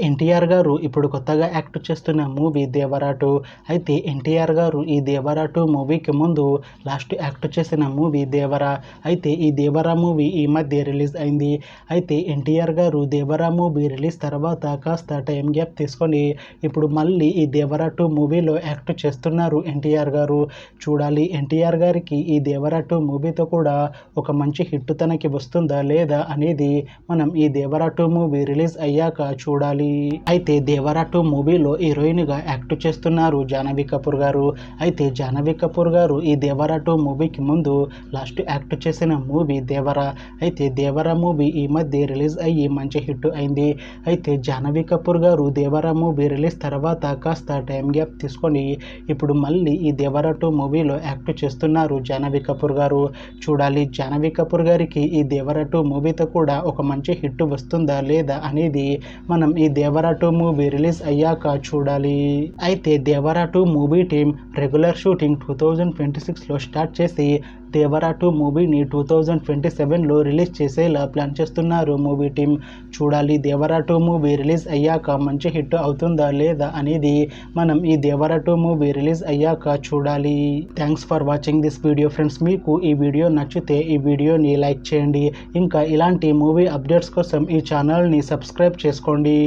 ఎన్టీఆర్ గారు ఇప్పుడు కొత్తగా యాక్ట్ చేస్తున్న మూవీ దేవరా 2. అయితే ఎన్టీఆర్ గారు ఈ దేవరా 2 మూవీకి ముందు లాస్ట్ యాక్ట్ చేసిన మూవీ దేవరా. అయితే ఈ దేవరా మూవీ ఈ మధ్య రిలీజ్ అయింది. అయితే ఎన్టీఆర్ గారు దేవరా మూవీ రిలీజ్ తర్వాత కాస్త టైం గ్యాప్ తీసుకొని ఇప్పుడు మళ్ళీ ఈ దేవరా 2 మూవీలో యాక్ట్ చేస్తున్నారు ఎన్టీఆర్ గారు. చూడాలి ఎన్టీఆర్ గారికి ఈ దేవరా 2 మూవీతో కూడా ఒక మంచి హిట్ తనకి వస్తుందా లేదా అనేది మనం ఈ దేవరా 2 మూవీ రిలీజ్ అయ్యాక చూడాలి. అయితే దేవరా 2 మూవీలో హీరోయిన్ గా యాక్ట్ చేస్తున్నారు జాహ్నవి కపూర్ గారు. అయితే జాహ్నవి కపూర్ గారు ఈ దేవరా 2 మూవీకి ముందు లాస్ట్ యాక్ట్ చేసిన మూవీ దేవరా. అయితే దేవరా మూవీ ఈ మధ్య రిలీజ్ అయ్యి మంచి హిట్ అయింది. అయితే జాహ్నవి కపూర్ గారు దేవరా మూవీ రిలీజ్ తర్వాత కాస్త టైం గ్యాప్ తీసుకొని ఇప్పుడు మళ్ళీ ఈ దేవరా 2 మూవీలో యాక్ట్ చేస్తున్నారు జాహ్నవి కపూర్ గారు. చూడాలి జాహ్నవి కపూర్ గారికి ఈ దేవరా 2 మూవీతో కూడా ఒక మంచి హిట్ వస్తుందా లేదా అనేది మనం ఈ దేవరా 2 మూవీ రిలీజ్ అయ్యాక చూడాలి. అయితే Devara 2 movie team regular shooting 2026లో స్టార్ట్ చేసి దేవరా 2 మూవీని 2027లో రిలీజ్ చేసేలా ప్లాన్ చేస్తున్నారు మూవీ టీం. చూడాలి దేవరా 2 మూవీ రిలీజ్ అయ్యాక మంచి హిట్ అవుతుందా లేదా అనేది మనం ఈ దేవరా 2 మూవీ రిలీజ్ అయ్యాక చూడాలి. Thanks for watching this video friends. మీకు ఈ వీడియో నచ్చితే ఈ వీడియోని లైక్ చేయండి. ఇంకా ఇలాంటి మూవీ అప్డేట్స్ కోసం ఈ ఛానల్ని సబ్స్క్రైబ్ చేసుకోండి.